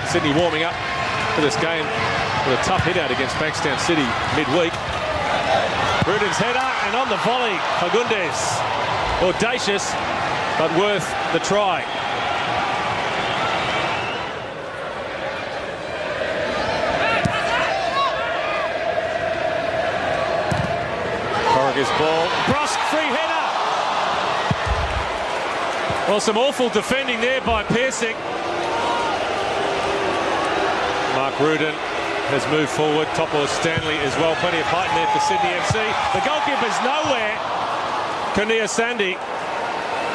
Sydney warming up for this game with a tough hit out against Bankstown City midweek. Ruden's header, and on the volley, Fagundes. Audacious, but worth the try. Corrigan's ball. Brosk, free header. Well, some awful defending there by Persik. Mark Ruden has moved forward. Topor Stanley as well. Plenty of height in there for Sydney FC. The goalkeeper's nowhere. Kania Sandy.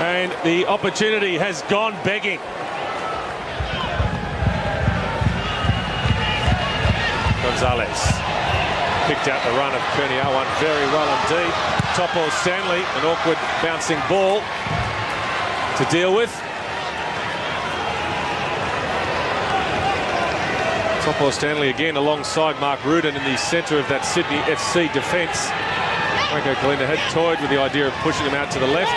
And the opportunity has gone begging. Gonzalez picked out the run of Kurniawan very well indeed. Topor Stanley, an awkward bouncing ball to deal with. Topor Stanley again alongside Mark Ruden in the centre of that Sydney FC defence. Franco Kalinda had toyed with the idea of pushing him out to the left.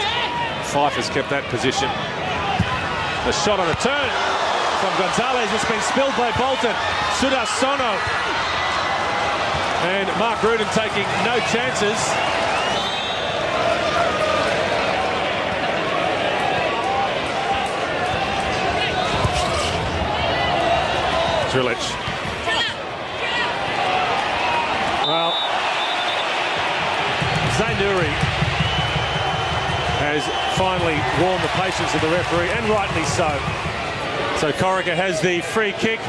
Fife has kept that position. The shot on a turn from Gonzalez. It's been spilled by Bolton. Sudarsono. And Mark Ruden taking no chances. Drilic. Well, Zainuri has finally won the patience of the referee, and rightly so. So Corica has the free kick.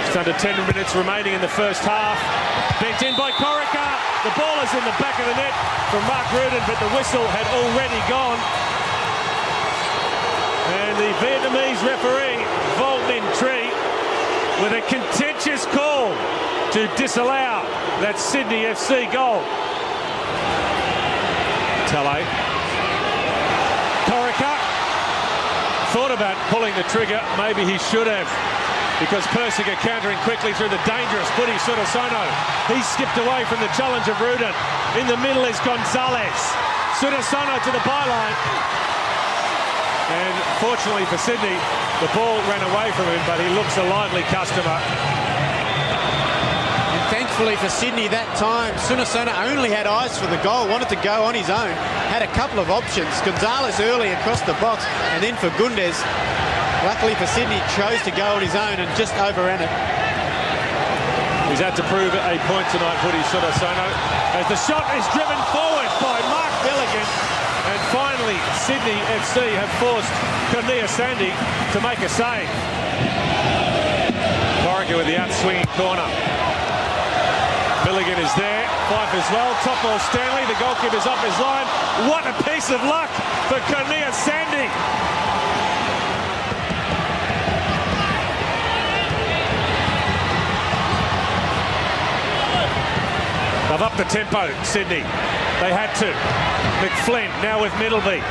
Just under 10 minutes remaining in the first half. Bent in by Corica. The ball is in the back of the net from Mark Ruden, but the whistle had already gone. And the Vietnamese referee, Vo Minh Tri, with a contentious call to disallow that Sydney FC goal. Tele. Corica thought about pulling the trigger. Maybe he should have, because Persik are countering quickly through the dangerous Buddy Sudarsono. He skipped away from the challenge of Ruden. In the middle is Gonzalez. Sudarsono to the byline. And fortunately for Sydney, the ball ran away from him, but he looks a lively customer. And thankfully for Sydney that time, Sudarsono only had eyes for the goal, wanted to go on his own, had a couple of options. Gonzalez early across the box, and then Fagundes. Luckily for Sydney, chose to go on his own and just overran it. He's had to prove a point tonight, Buddy Sudarsono, as the shot is driven forward by Mark Milligan. And finally, Sydney FC have forced Kania Sandy to make a save. Corica with the out-swinging corner. Milligan is there. Fife as well. Topor Stanley, the goalkeeper's off his line. What a piece of luck for Kania Sandy. They've upped the tempo, Sydney. They had to. McFlynn now with Middleby.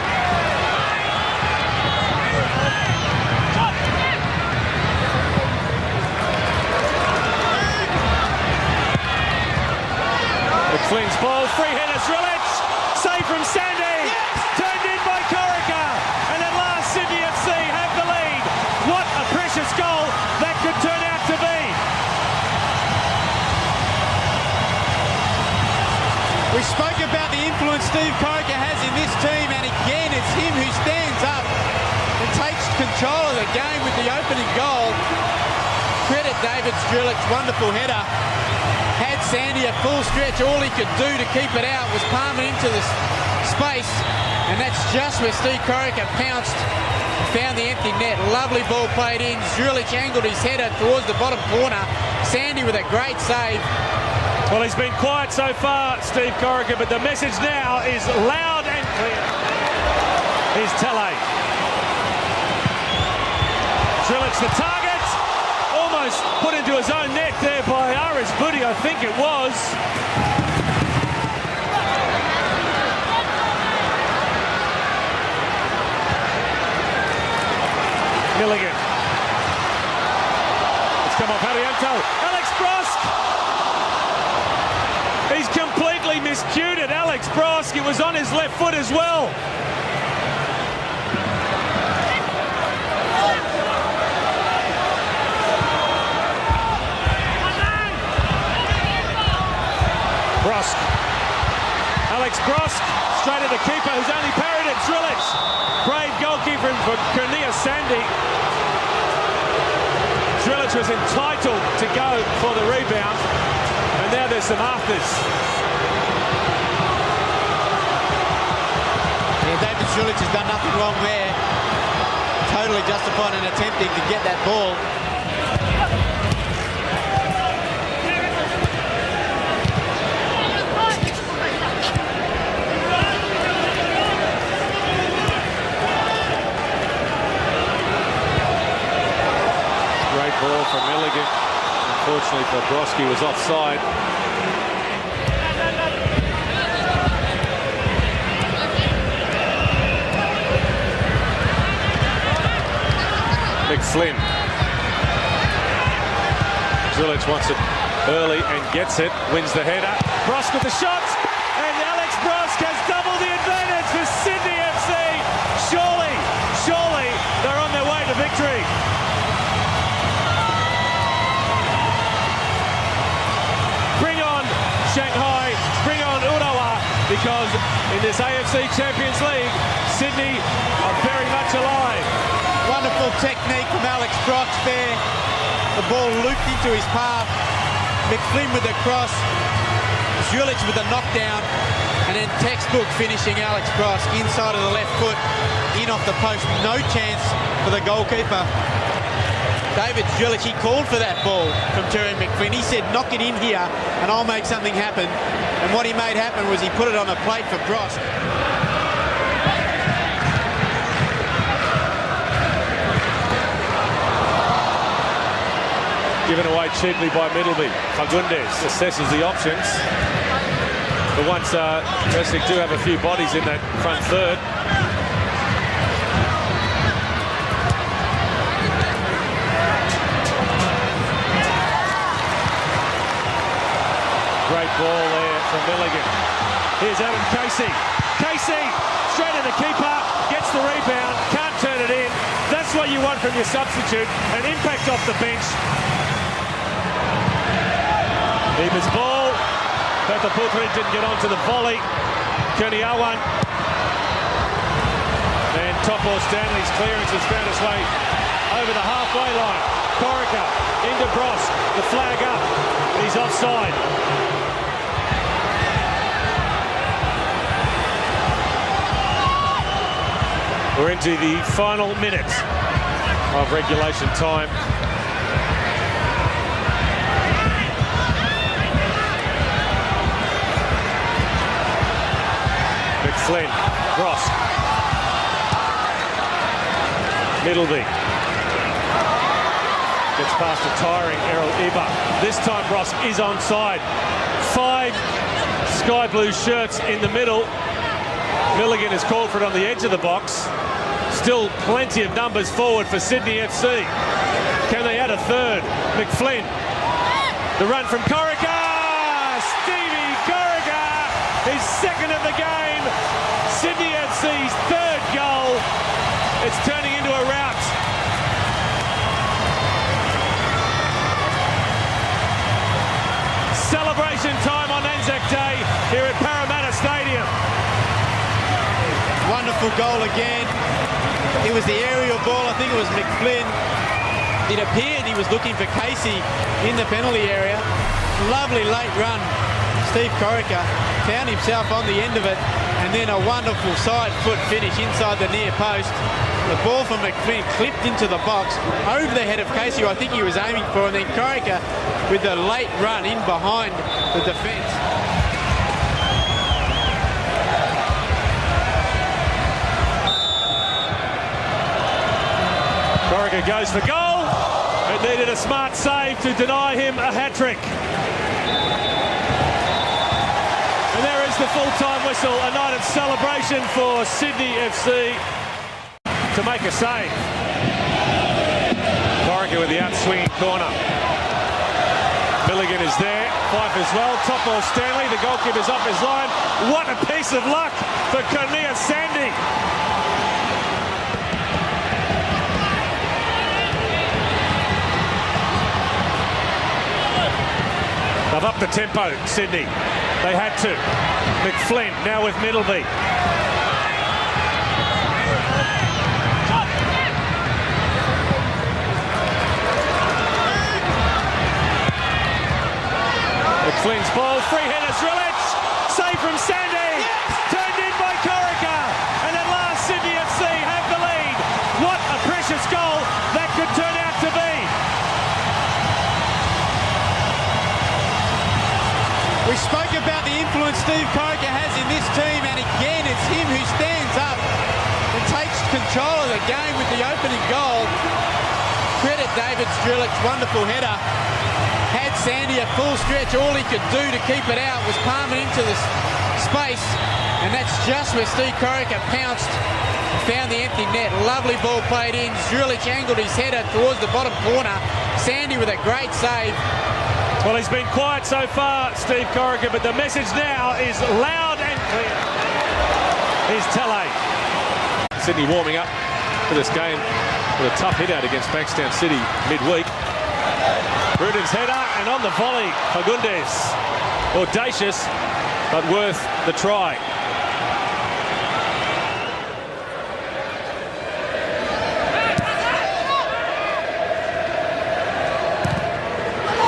McFlynn's ball, free header, Drilic. Save from Sandy. Turned in by Corica. And at last, Sydney FC have the lead. What a precious goal that could turn out to be. We spoke about the influence Steve Corica has in this team, and again it's him who stands up and takes control of the game with the opening goal. Credit David Drilic, wonderful header. Had Sandy a full stretch, all he could do to keep it out was palm it into the space, and that's just where Steve Corica pounced, found the empty net. Lovely ball played in. Drilic angled his header towards the bottom corner. Sandy with a great save. Well, he's been quiet so far, Steve Corica, but the message now is loud and clear. Here's Tele. Drilic the target. Almost put into his own net there by Aris Buddy, I think it was. Milligan. It's come off Harriento. Alex Brosk. He's completely miscued it, Alex Brosk. It was on his left foot as well. Brosk. Alex Brosk, straight at the keeper, who's only parried it. Drillage. Brave goalkeeper for Cornea Sandy. Drillage was entitled to go for the rebound. And now there's some afters. Yeah, David Drillage has done nothing wrong there. Totally justified in attempting to get that ball. Ball from Milligan. Unfortunately for Broski, was offside. McFlynn. Drillage wants it early and gets it. Wins the header. Brosk with the shot. And Alex Brosk has doubled the advantage for Sydney FC. Surely they're on their way to victory. Shanghai, bring on Urawa, because in this AFC Champions League, Sydney are very much alive. Wonderful technique from Alex Brosk there. The ball looped into his path. McFlynn with the cross. Zulic with the knockdown. And then textbook finishing Alex Brosk inside of the left foot, in off the post. No chance for the goalkeeper. David Zulic, he called for that ball from Terry McFlynn. He said, knock it in here and I'll make something happen. And what he made happen was he put it on a plate for Brosk. Given away cheaply by Middleby. Fagundes assesses the options. But once Persik do have a few bodies in that front third. Great ball there from Milligan. Here's Adam Casey. Casey, straight at the keeper, gets the rebound, can't turn it in. That's what you want from your substitute, an impact off the bench. Eber's ball. Bertha Putri didn't get onto the volley. Kurniawan. And Topo Stanley's clearance has found its way over the halfway line. Corica into Brosk, the flag up. He's offside. We're into the final minute of regulation time. McFlynn, Brosk, Middleby. Gets past a tiring Errol Iba. This time Brosk is onside. 5 sky blue shirts in the middle. Milligan is called for it on the edge of the box. Still plenty of numbers forward for Sydney FC. Can they add a third? McFlynn. The run from Corica. Stevie Corica, his second of the game. Sydney FC's third goal. It's turning into a rout. Celebration time on Anzac Day here at Parramatta Stadium. Wonderful goal again. It was the aerial ball. I think it was McFlynn. It appeared he was looking for Casey in the penalty area. Lovely late run. Steve Corica found himself on the end of it, and then a wonderful side foot finish inside the near post. The ball from McFlynn clipped into the box over the head of Casey, who I think he was aiming for, and then Corica with the late run in behind the defence. Corica goes for goal. It needed a smart save to deny him a hat-trick. And there is the full-time whistle, a night of celebration for Sydney FC to make a save. Corica with the out-swinging corner. Milligan is there. Fife as well. Top ball Stanley. The goalkeeper's off his line. What a piece of luck for Cornea Sandy. They've upped the tempo, Sydney. They had to. McFlynn now with Middleby. McFlynn's ball, free header, Zrilic, save from Sandy, turned in by Corica, and at last Sydney FC have the lead. What a precious goal that could turn out to be. We spoke about the influence Steve Corica has in this team, and again it's him who stands up and takes control of the game with the opening goal. Credit David Zrilic, wonderful header. Had Sandy at full stretch, all he could do to keep it out was palm it into the space, and that's just where Steve Corica pounced, found the empty net. Lovely ball played in. Zrilic angled his header towards the bottom corner. Sandy with a great save. Well, he's been quiet so far, Steve Corica, but the message now is loud and clear. Here's Tele. Sydney warming up for this game with a tough hit out against Bankstown City midweek. Ruden's header, and on the volley, Fagundes. Audacious, but worth the try.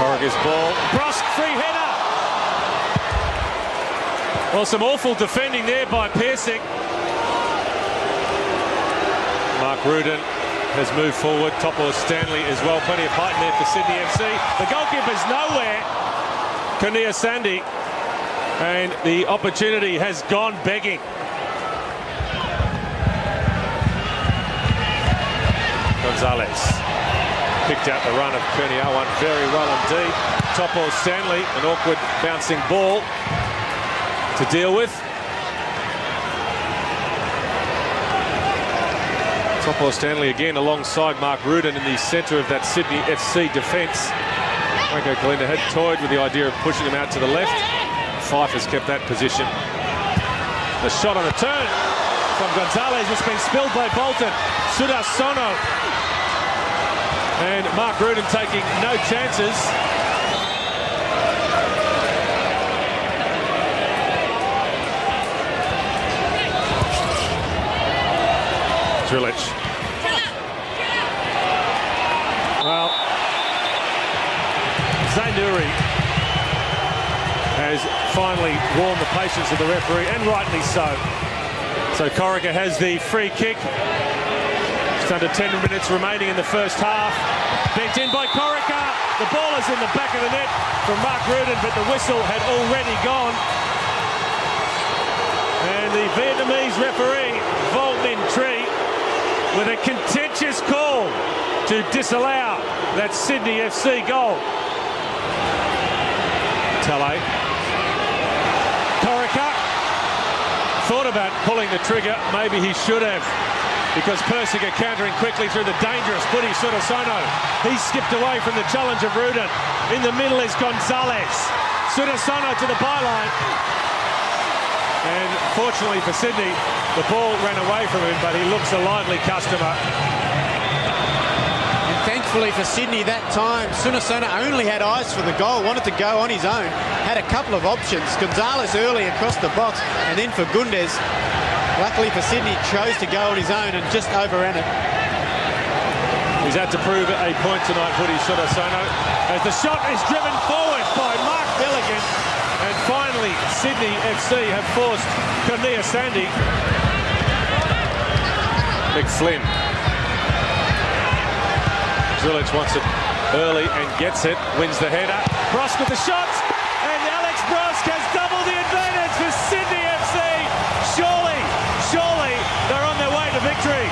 Corica's ball. Brosk, free header. Well, some awful defending there by Persik. Mark Ruden has moved forward. Topo Stanley as well. Plenty of height in there for Sydney FC. The goalkeeper's nowhere. Kania Sandy. And the opportunity has gone begging. Gonzalez picked out the run of Kurniawan very well indeed. Topo Stanley, an awkward bouncing ball to deal with. Topo Stanley again alongside Mark Ruden in the centre of that Sydney FC defence. Franco Kalinda had toyed with the idea of pushing him out to the left. Fife has kept that position. The shot on the turn from Gonzalez has been spilled by Bolton. Sudarsono. And Mark Ruden taking no chances. Zrilic. Well, Zainuri has finally won the patience of the referee, and rightly so. So Corica has the free kick. Just under 10 minutes remaining in the first half. Bent in by Corica. The ball is in the back of the net from Mark Ruden, but the whistle had already gone. And the Vietnamese referee, Vo Minh Tri, with a contentious call to disallow that Sydney FC goal. Tele. Corica thought about pulling the trigger. Maybe he should have, because Persik are countering quickly through the dangerous footy. Sudarsono. He skipped away from the challenge of Ruden. In the middle is Gonzalez. Sudarsono to the byline. And fortunately for Sydney, the ball ran away from him, but he looks a lively customer. And thankfully for Sydney that time, Sudarsono only had eyes for the goal, wanted to go on his own, had a couple of options. Gonzalez early across the box, and then for Gundes. Luckily for Sydney, chose to go on his own and just overran it. He's had to prove a point tonight, Woody Sudarsono, as the shot is driven forward by Mark Milligan. And finally, Sydney FC have forced Kania Sandy. McFlynn. Zrilic wants it early and gets it, wins the header. Brosk with the shot, and Alex Brosk has doubled the advantage for Sydney FC. Surely, they're on their way to victory.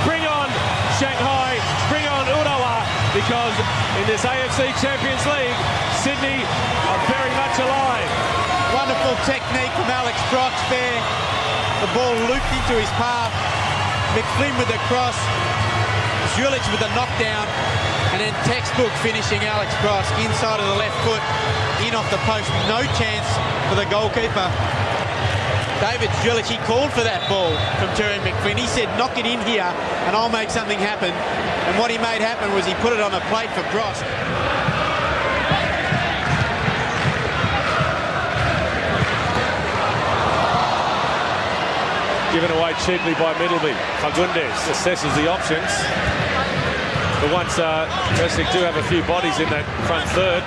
Bring on Shanghai, bring on Urawa, because in this AFC Champions League, Sydney are very much alive. Wonderful technique from Alex Brock there. The ball looped into his path. McFlynn with the cross. Zrilic with the knockdown. And then textbook finishing Alex Brock inside of the left foot. In off the post. No chance for the goalkeeper. David Zrilic, he called for that ball from Terry McFlynn. He said, knock it in here and I'll make something happen. And what he made happen was he put it on a plate for Brosk. Given away cheaply by Middleby. Fagundes assesses the options. But once Persik do have a few bodies in that front third.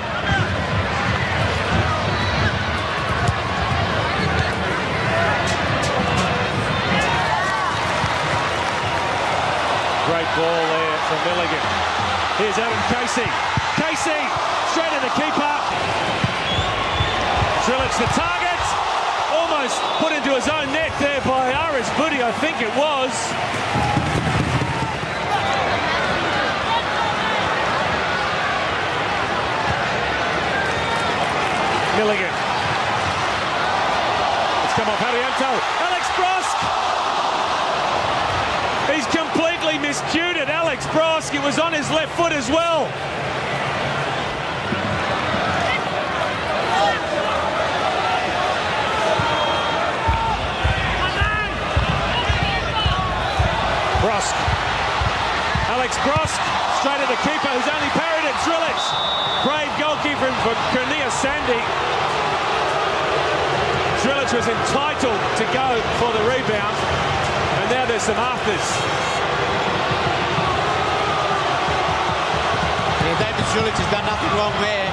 Great ball there from Milligan. Here's Adam Casey. Casey straight to the keeper. Trilich the target. Almost put into his own net there by Aris Budi, I think it was. Milligan. It's come off Harriento. Alex Brosk. He's completely miscued it. Alex Brosk. It was on his left foot as well. Brosk. Alex Brosk, straight at the keeper, who's only parried it. Trilich. Brave goalkeeper for Kornea Sandy. Trilich was entitled to go for the rebound. And now there's some afters. Yeah, David Trilich has done nothing wrong there.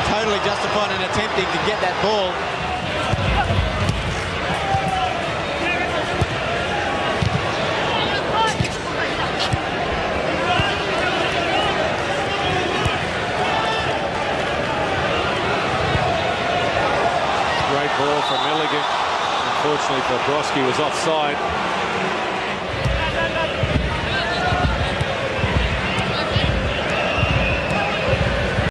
Totally justified in attempting to get that ball. Ball from Milligan. Unfortunately for Broski, was offside.